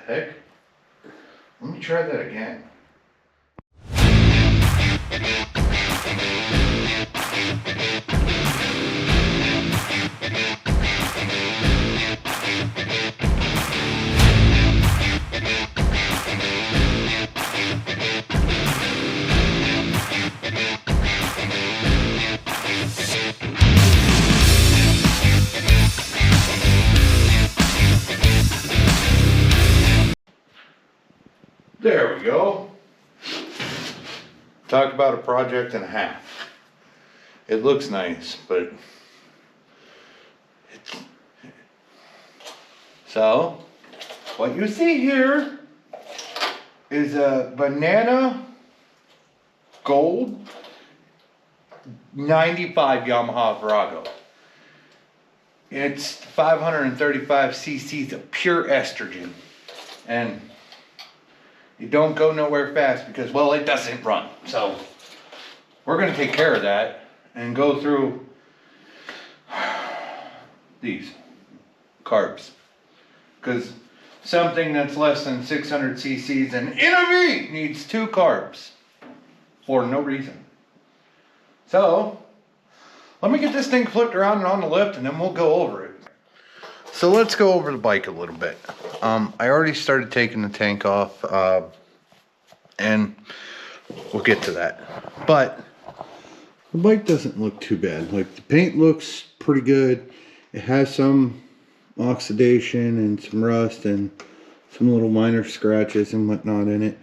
heck? Let me try that again. There we go. Talk about a project and a half. It looks nice, but so what you see here is a banana gold 95 Yamaha Virago. It's 535 cc's of pure estrogen, and you don't go nowhere fast because, well, it doesn't run. So we're going to take care of that and go through these carbs, because something that's less than 600 cc's and NME needs 2 carbs for no reason. So let me get this thing flipped around and on the lift, and then we'll go over it. So let's go over the bike a little bit. I already started taking the tank off, and we'll get to that. But the bike doesn't look too bad. Like, the paint looks pretty good. It has some oxidation and some rust and some little minor scratches and whatnot in it.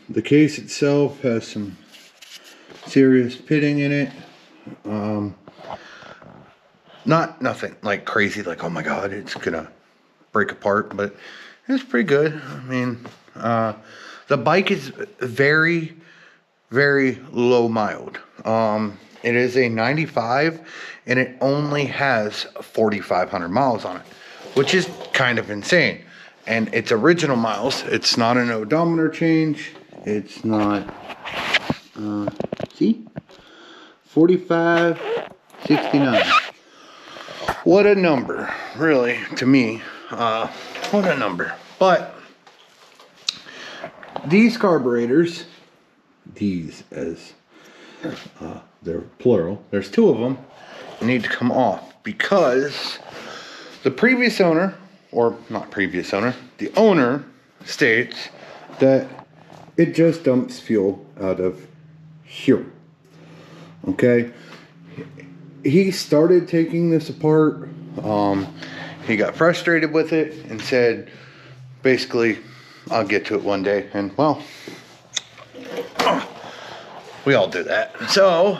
The case itself has some serious pitting in it. Nothing like crazy, like, oh my god, it's gonna break apart, but it's pretty good. I mean, the bike is very, very low mild. It is a 95 and it only has 4,500 miles on it, which is kind of insane. And it's original miles. It's not an odometer change. It's not, see? 4569. What a number, really, to me. What a number. But these carburetors, these as they're plural, there's 2 of them, need to come off because the previous owner, or not previous owner, the owner states that it just dumps fuel out of here. Okay, he started taking this apart. He got frustrated with it and said, basically, I'll get to it one day. And, well, we all do that. So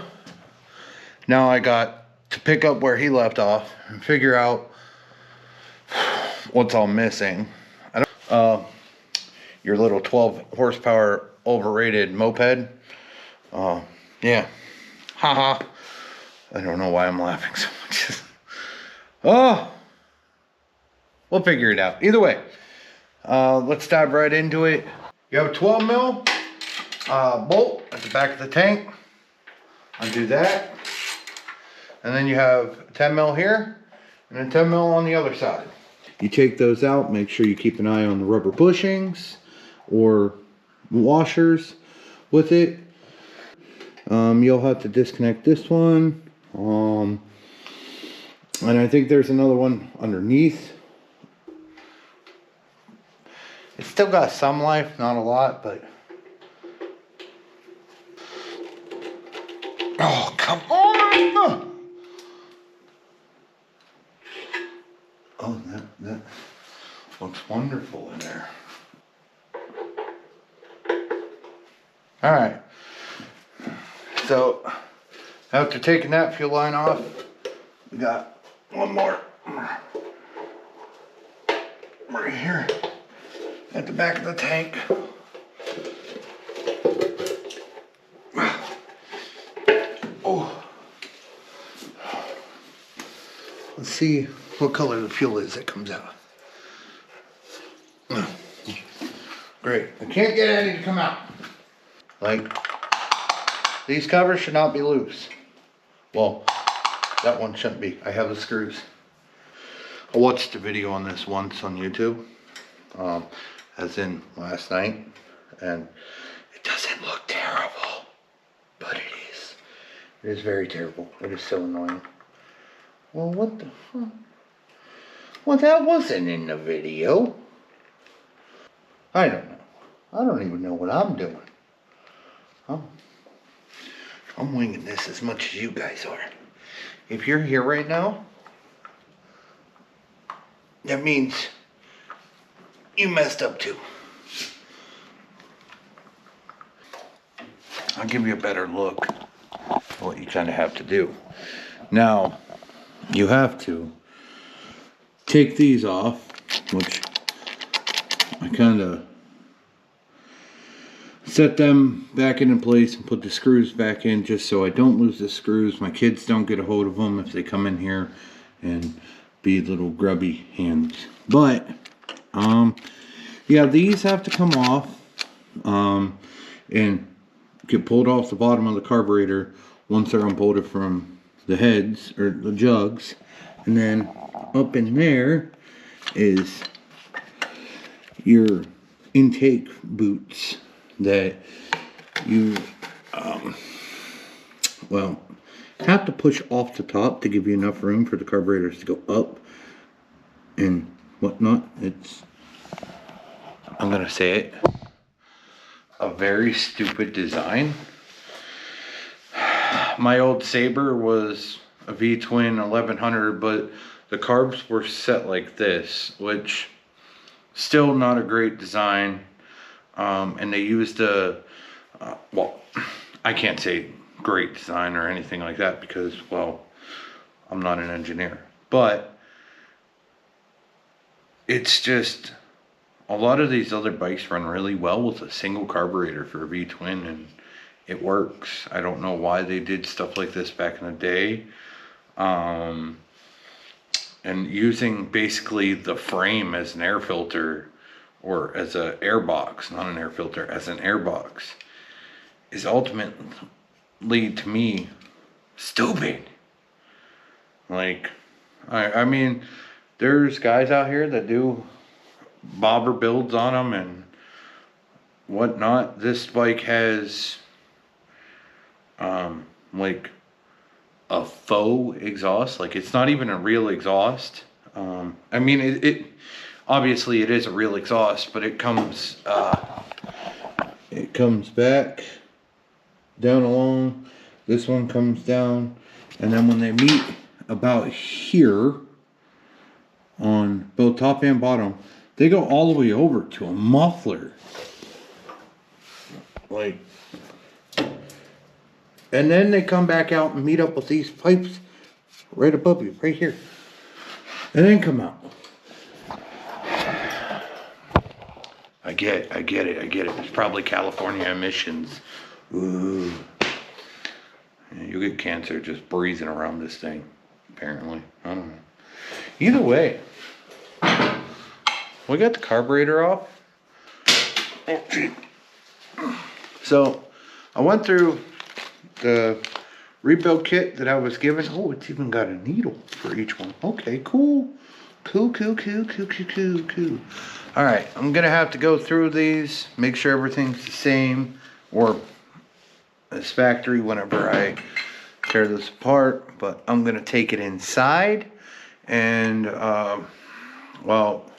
now I got to pick up where he left off and figure out what's all missing. Your little 12 horsepower overrated moped. Yeah. Haha. I don't know why I'm laughing so much. Oh, we'll figure it out. Either way, let's dive right into it. You have a 12 mil bolt at the back of the tank. Undo that. And then you have 10 mil here and a 10 mil on the other side. You take those out, make sure you keep an eye on the rubber bushings or washers with it. You'll have to disconnect this one. And I think there's another one underneath. It's still got some life, not a lot, but oh, come on! Oh, that looks wonderful in there. All right. So after taking that fuel line off, we got one more right here at the back of the tank. Oh, let's see what color the fuel is that comes out. Great. I can't get any to come out. Like, these covers should not be loose. Well, that one shouldn't be. I have the screws. I watched a video on this once on YouTube. as in last night, and it doesn't look terrible, but it is. It is very terrible. It is so annoying. Well, what the fuck? Well, that wasn't in the video. I don't know. I don't even know what I'm doing. I'm winging this as much as you guys are. If you're here right now, that means you messed up too. I'll give you a better look at what you kind of have to do. Now, you have to take these off, which I kind of set them back into place and put the screws back in just so I don't lose the screws. My kids don't get a hold of them if they come in here and be little grubby hands. But yeah, these have to come off and get pulled off the bottom of the carburetor once they're unbolted from the heads or the jugs. And then up in there is your intake boots that you well, have to push off the top to give you enough room for the carburetors to go up and whatnot. It's, I'm gonna say it, a very stupid design. My old Sabre was a V-twin 1100, but the carbs were set like this, which still not a great design. And they used a, well, I can't say great design or anything like that because, well, I'm not an engineer. But it's just, a lot of these other bikes run really well with a single carburetor for a V-twin, and it works. I don't know why they did stuff like this back in the day. And using basically the frame as an air filter, or as an air box, not an air filter, as an air box, is ultimately, to me, stupid. Like, I mean, there's guys out here that do bobber builds on them and whatnot. This bike has, like, a faux exhaust. Like, it's not even a real exhaust. I mean, it obviously it is a real exhaust, but it comes back down along. This one comes down, and then when they meet about here on both top and bottom, they go all the way over to a muffler. Like, and then they come back out and meet up with these pipes right above you, right here, and then come out. I get it. It's probably California emissions. Ooh. Yeah, you get cancer just breathing around this thing, apparently. I don't know. Either way, we got the carburetor off. Oh, gee. So, I went through the rebuild kit that I was given. Oh, it's even got a needle for each one. Okay, cool. Cool. Alright, I'm gonna have to go through these, make sure everything's the same, or as factory whenever I tear this apart. But I'm gonna take it inside and, well,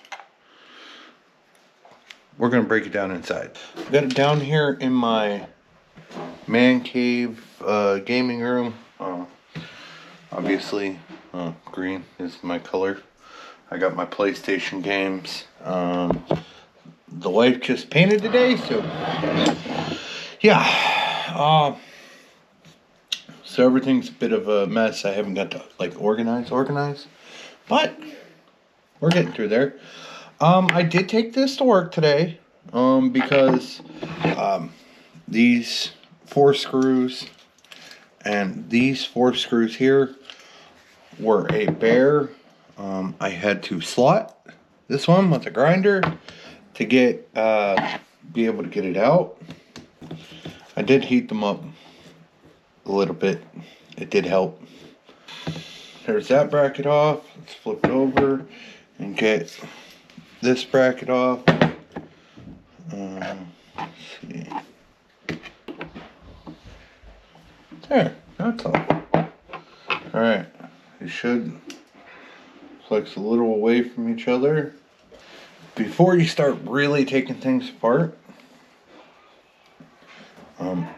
we're gonna break it down inside. I've got it down here in my man cave gaming room. Obviously, green is my color. I got my PlayStation games. The wife just painted today, so yeah. So everything's a bit of a mess. I haven't got to like organize, but we're getting through there. I did take this to work today, because these 4 screws and these 4 screws here were a bare. I had to slot this one with a grinder to get be able to get it out. I did heat them up a little bit. It did help. There's that bracket off. Let's flip it over and get this bracket off. Let's see. There, that's all. Alright, you should flex a little away from each other. Before you start really taking things apart,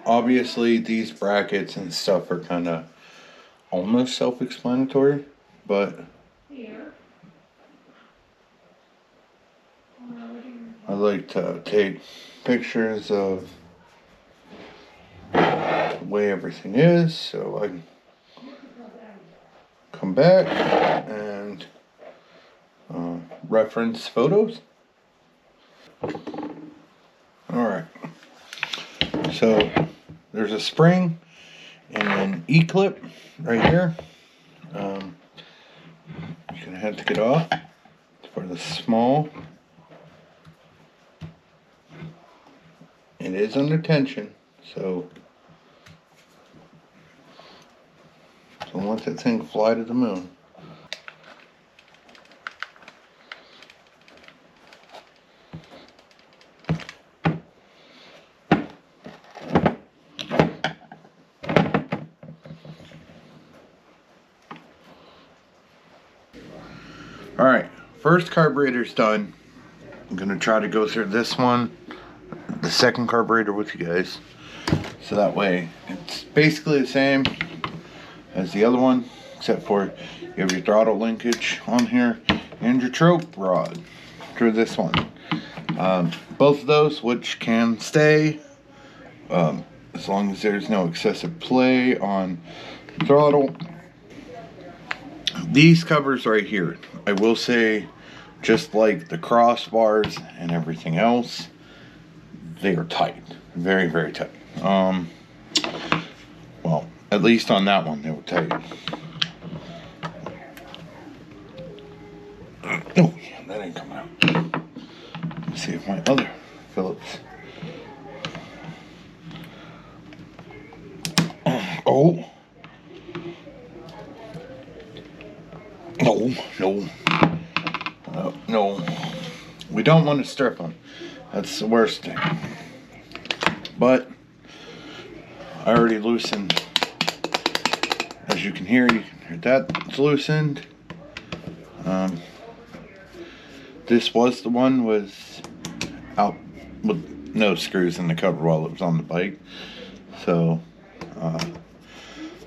obviously these brackets and stuff are kind of almost self-explanatory, but I like to take pictures of the way everything is, so I can come back and reference photos. Alright, so there's a spring and an E-clip right here. You're gonna have to get off for the small. It is under tension, so don't let that thing fly to the moon. Alright, first carburetor's done. I'm gonna try to go through this one, the second carburetor with you guys. So that way, it's basically the same as the other one, except for you have your throttle linkage on here and your trope rod through this one. Both of those, which can stay, as long as there's no excessive play on the throttle. These covers right here, I will say, just like the crossbars and everything else, they are tight, very, very tight. Well, at least on that one, they were tight. Oh, yeah, that ain't coming out. Let's see if my other Phillips. Oh. No. We don't want to strip them. That's the worst thing. But I already loosened. As you can hear that's loosened. This was the one was out with no screws in the cover while it was on the bike. So,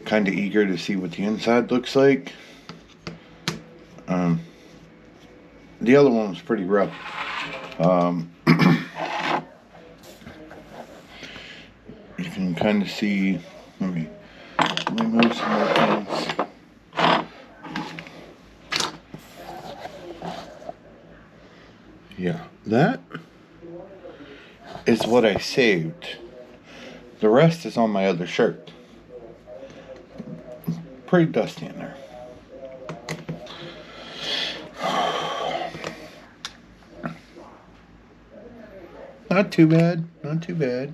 kind of eager to see what the inside looks like. The other one was pretty rough. You can kind of see. Let me move some more things. Yeah, that is what I saved. The rest is on my other shirt. Pretty dusty in there. Not too bad, not too bad.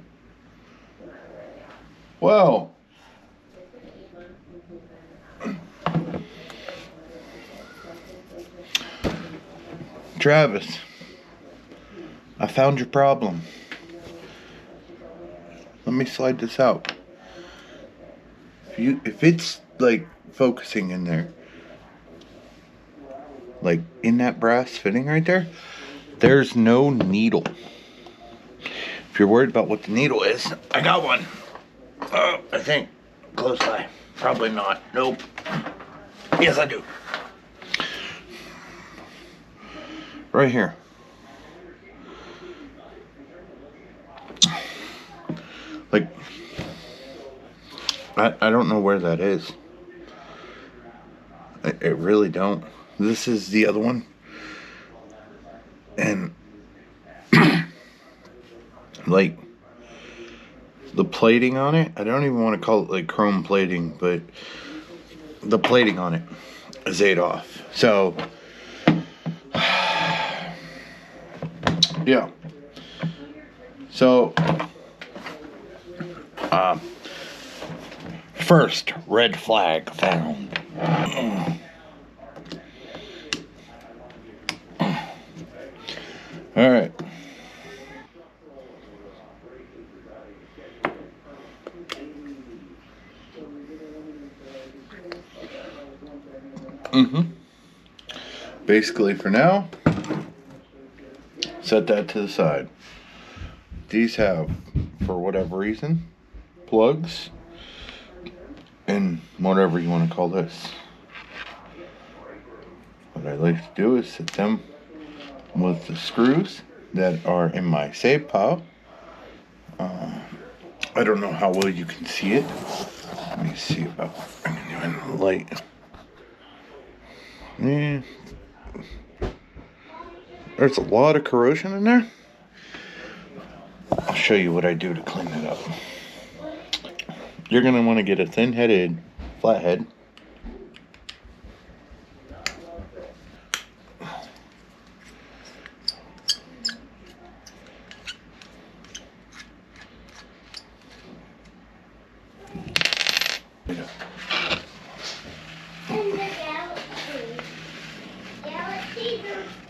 Well, Travis, I found your problem. Let me slide this out. If it's like focusing in there, like in that brass fitting right there, there's no needle. If you're worried about what the needle is, I got one. I think close by. Probably not. Nope. Yes, I do. Right here. Like, I don't know where that is. I really don't. This is the other one. And like the plating on it, I don't even want to call it like chrome plating, but the plating on it is 8 off. So yeah. So first red flag found. All right. Basically for now, set that to the side. These have, for whatever reason, plugs and whatever you want to call this. What I like to do is set them with the screws that are in my save pile. I don't know how well you can see it. Let me see about the light. Yeah. There's a lot of corrosion in there. I'll show you what I do to clean it up. You're going to want to get a thin-headed flathead.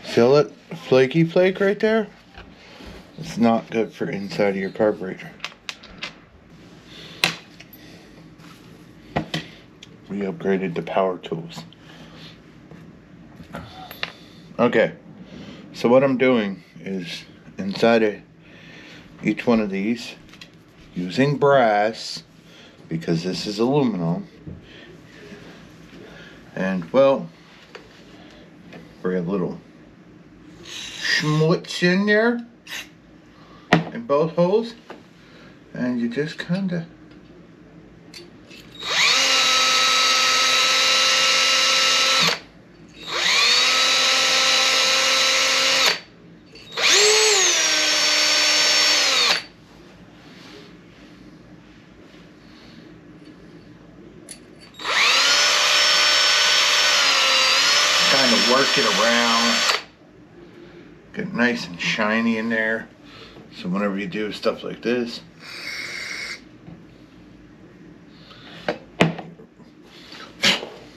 Feel it? Flaky flake right there? It's not good for inside of your carburetor. We upgraded to power tools. Okay, so what I'm doing is inside of each one of these, using brass, because this is aluminum, and well, we have a little schmutz in there in both holes, and you just kind of work it around, get it nice and shiny in there. So whenever you do stuff like this,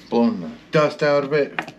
blowing the dust out of it.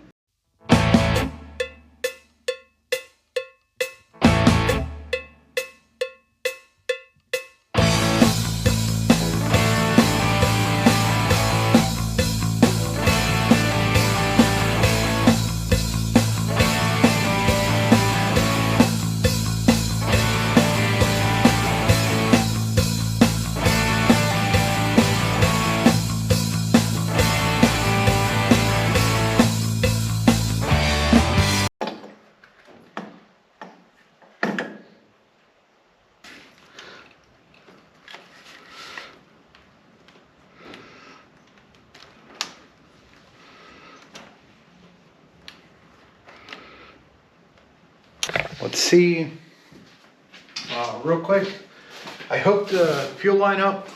Let's see, real quick, I hooked the fuel line up.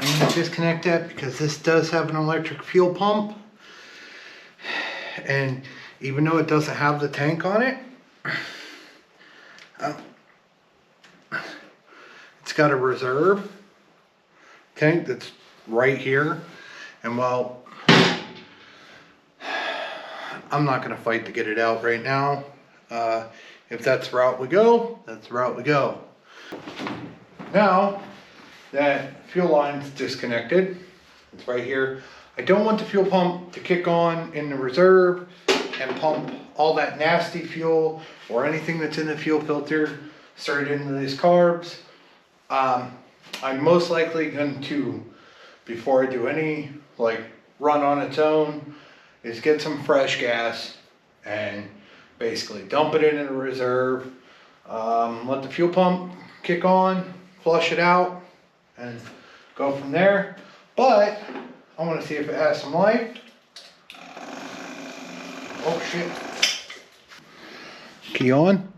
I'm going to disconnect that because this does have an electric fuel pump. And even though it doesn't have the tank on it, it's got a reserve tank that's right here. And while I'm not going to fight to get it out right now, if that's the route we go, that's the route we go. Now that fuel line's disconnected, it's right here. I don't want the fuel pump to kick on in the reserve and pump all that nasty fuel or anything that's in the fuel filter straight into these carbs. I'm most likely going to, before I do any like run on its own, is get some fresh gas and basically dump it into the reserve, let the fuel pump kick on, flush it out, and go from there. But I want to see if it has some life. Oh shit. Key on.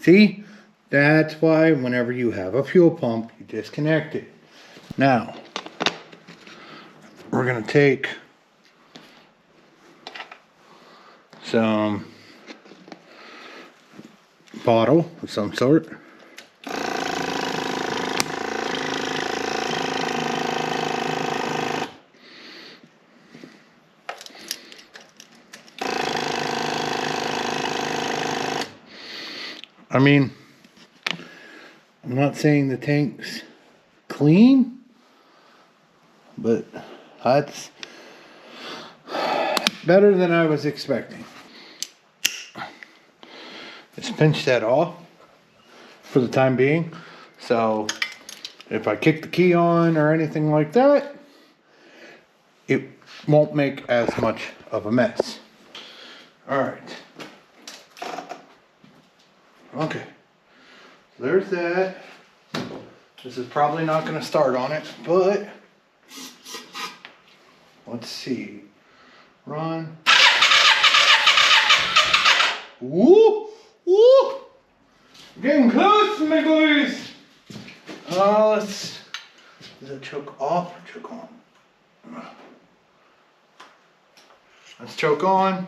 See? That's why whenever you have a fuel pump, you disconnect it. Now, we're going to take some bottle of some sort. I mean, I'm not saying the tank's clean, but that's better than I was expecting. Let's pinch that off for the time being. So if I kick the key on or anything like that, it won't make as much of a mess. All right. Okay. There's that. This is probably not going to start on it, but let's see. Run. Woo! Woo! Getting close, my boys. Let's. Does it choke off or choke on? Let's choke on.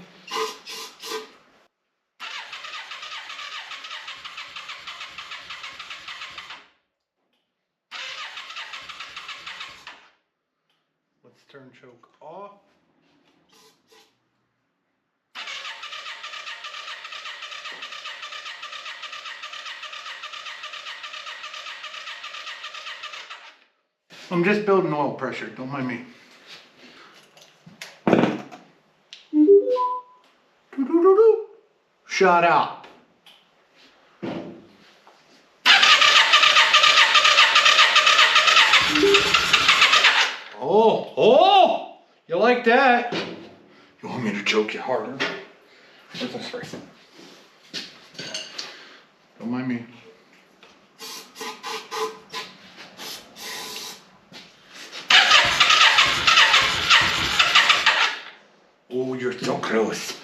Let's turn choke off. I'm just building oil pressure, don't mind me. Shut up. Oh, you like that? You want me to choke you harder? Where's the spray? Don't mind me. Oh, you're so close.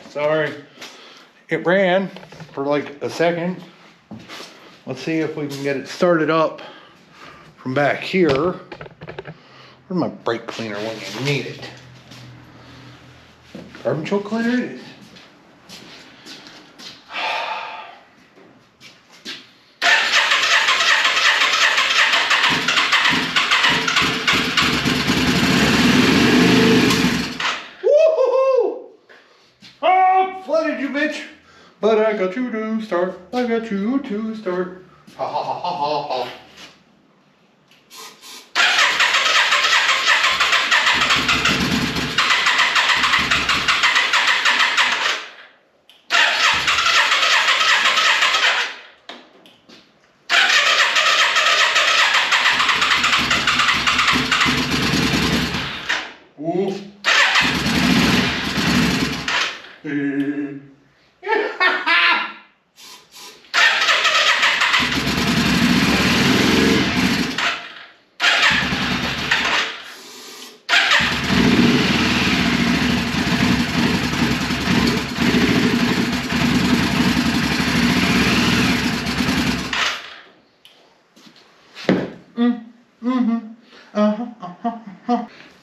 Sorry. It ran for like a second. Let's see if we can get it started up from back here. Where's my brake cleaner when you need it? Carbon choke cleaner it is. Flooded you, bitch. But I got you to start. I got you to start. Ha ha ha ha ha. Ooh.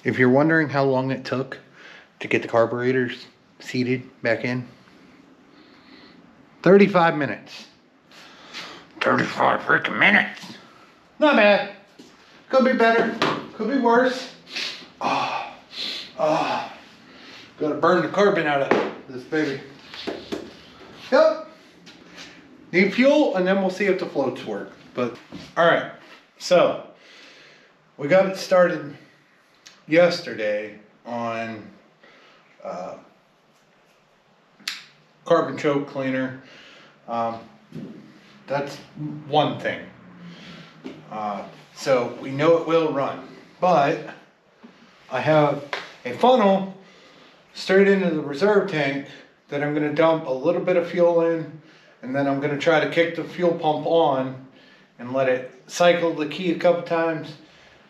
If you're wondering how long it took to get the carburetors seated back in, 35 minutes. 35 freaking minutes. Not bad. Could be better. Could be worse. Gotta burn the carbon out of this baby. Yep. Need fuel and then we'll see if the floats work. But, alright. So, we got it started yesterday on carbon choke cleaner. That's one thing. So we know it will run, but I have a funnel straight into the reserve tank that I'm going to dump a little bit of fuel in, and then I'm going to try to kick the fuel pump on and let it cycle the key a couple times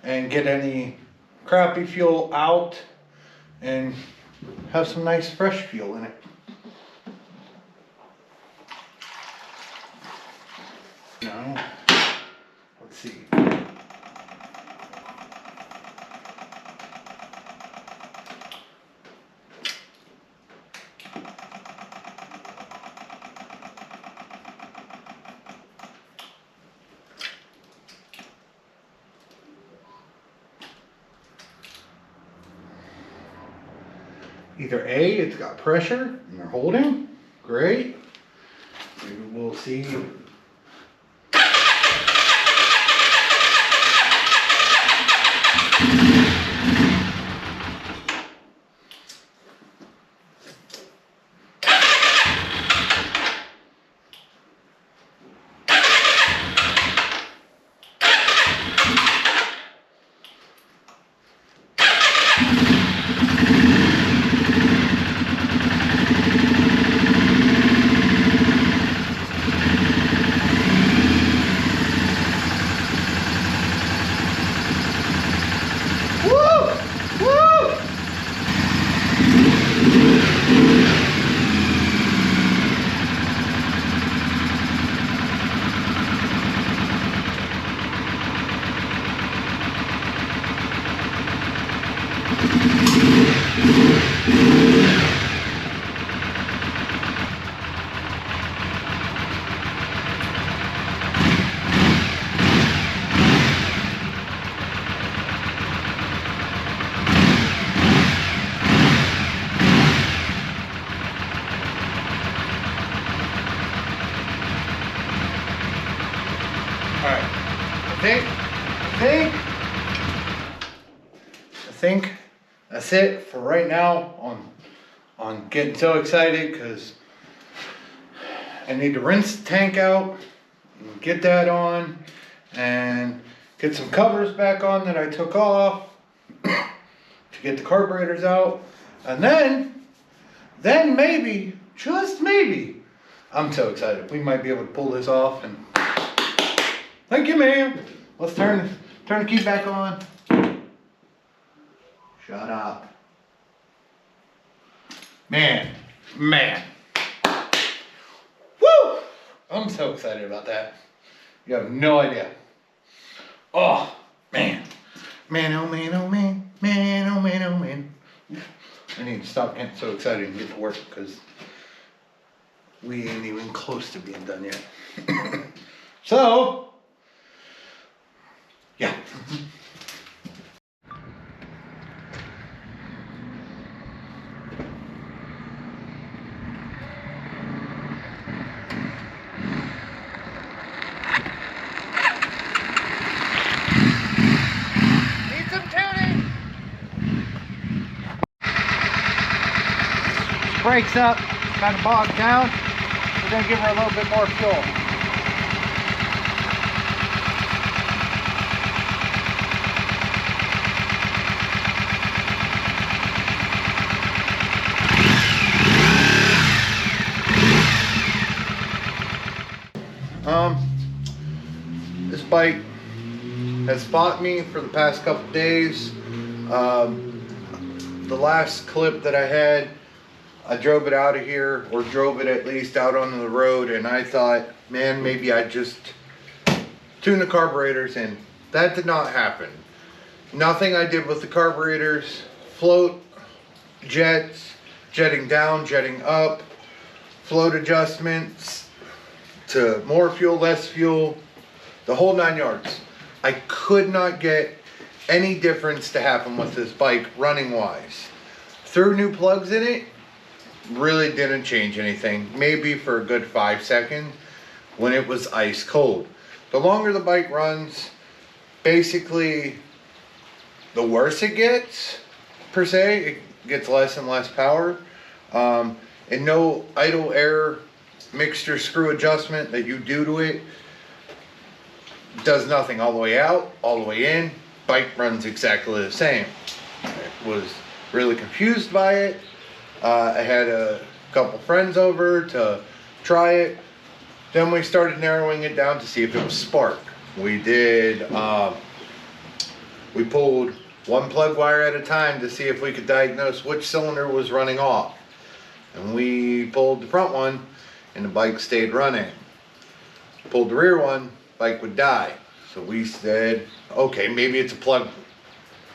and get any crappy fuel out and have some nice fresh fuel in it. Now, let's see. either A, it's got pressure and they're holding, great. Maybe we'll see. Alright, I think that's it for right now on getting so excited, because I need to rinse the tank out and get that on and get some covers back on that I took off to get the carburetors out, and then maybe, just maybe, I'm so excited, we might be able to pull this off. And thank you, ma'am. Let's turn the key back on. Shut up. Man. Woo! I'm so excited about that. You have no idea. Oh, man. Man, oh man, oh man. Man, oh man, oh man. I need to stop getting so excited and get to work, because we ain't even close to being done yet. So, yeah. Need some tuning. Brakes up, kind of bogged down. We're gonna give her a little bit more fuel. This bike has fought me for the past couple days. The last clip that I had, I drove it out of here, or drove it at least out onto the road, and I thought, man, maybe I just tune the carburetors in. That did not happen. Nothing I did with the carburetors, float, jets, jetting down, jetting up, float adjustments to more fuel, less fuel, the whole 9 yards. I could not get any difference to happen with this bike running wise. Threw new plugs in it, really didn't change anything. Maybe for a good 5 seconds when it was ice cold. The longer the bike runs, basically the worse it gets, per se. It gets less and less power. And no idle air mixture screw adjustment that you do to it does nothing. All the way out, all the way in, bike runs exactly the same. I was really confused by it. I had a couple friends over to try it. Then we started narrowing it down to see if it was spark. We did, we pulled one plug wire at a time to see if we could diagnose which cylinder was running off. And we pulled the front one and the bike stayed running. Pulled the rear one, bike would die. So we said, okay, maybe it's a plug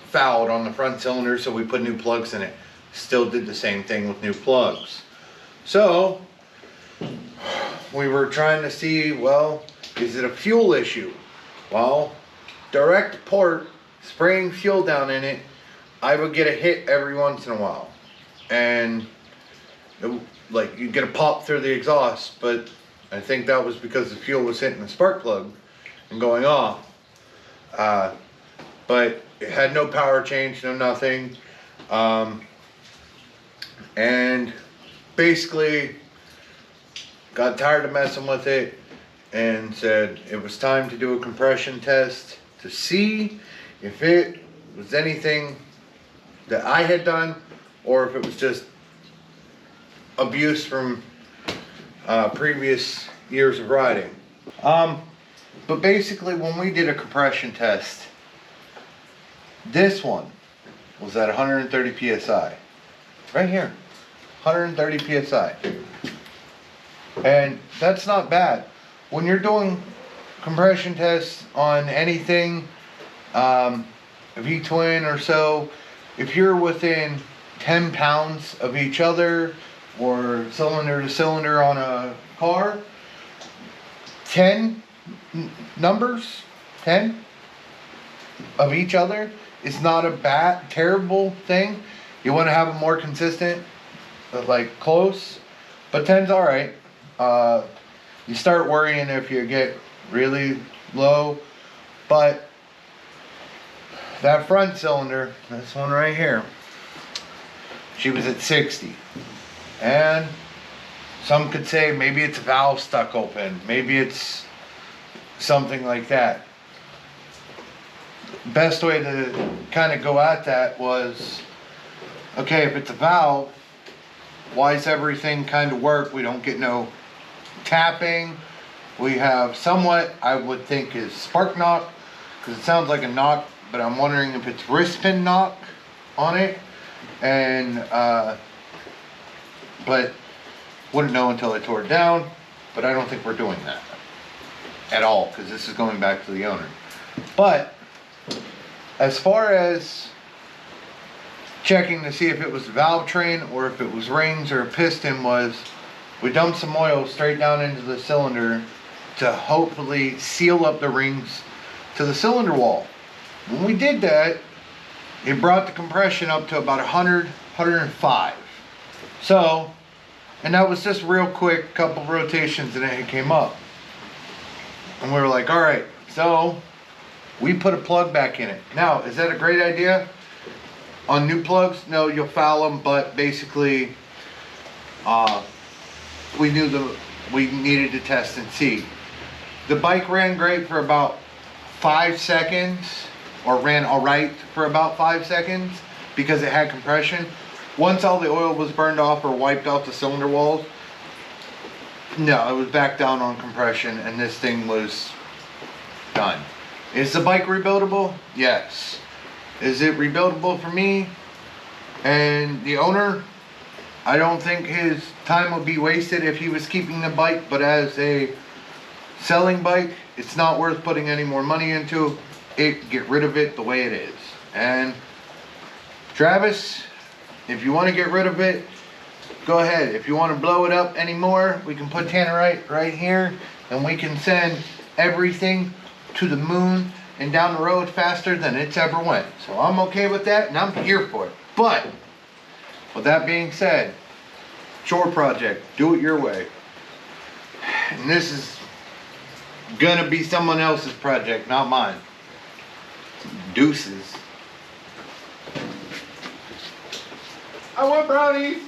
fouled on the front cylinder, so we put new plugs in it. Still did the same thing with new plugs. So we were trying to see, well, is it a fuel issue? Well, direct port, spraying fuel down in it, I would get a hit every once in a while. and like you get a pop through the exhaust, but I think that was because the fuel was hitting the spark plug and going off. But it had no power change, no nothing. And basically got tired of messing with it and said it was time to do a compression test to see if it was anything that I had done or if it was just abuse from previous years of riding. But basically when we did a compression test, this one was at 130 psi. Right here, 130 psi. And that's not bad. When you're doing compression tests on anything, V-twin or so, if you're within 10 pounds of each other or cylinder to cylinder on a car, 10 numbers, 10 of each other is not a bad, terrible thing. You want to have them more consistent, like close, but 10's all right. You start worrying if you get really low, but that front cylinder, this one right here, she was at 60. And some could say maybe it's a valve stuck open, maybe it's something like that. Best way to kind of go at that was, okay, if it's a valve, why is everything kind of work? We don't get no tapping. We have somewhat, I would think, is spark knock, because it sounds like a knock, but I'm wondering if it's wrist pin knock on it. And but wouldn't know until I tore it down. But I don't think we're doing that at all, because this is going back to the owner. But as far as checking to see if it was a valve train or if it was rings or a piston, was we dumped some oil straight down into the cylinder to hopefully seal up the rings to the cylinder wall. When we did that, it brought the compression up to about 100, 105. So, and that was just real quick, couple rotations, and it came up. And we were like, all right, so we put a plug back in it. Now, is that a great idea? On new plugs, no, you'll foul them, but basically, we knew we needed to test and see. The bike ran great for about 5 seconds, or ran all right for about 5 seconds, because it had compression. Once all the oil was burned off or wiped off the cylinder walls, no, it was back down on compression, and this thing was done. Is the bike rebuildable? Yes. Is it rebuildable for me and the owner? I don't think his time would be wasted if he was keeping the bike, but as a selling bike, it's not worth putting any more money into it. Get rid of it the way it is. And Travis, if you want to get rid of it, go ahead. If you want to blow it up anymore, we can put tannerite right here, and we can send everything to the moon and down the road faster than it's ever went. So I'm okay with that, and I'm here for it. But with that being said, chore project, do it your way. And this is gonna be someone else's project, not mine. Deuces. I want brownies.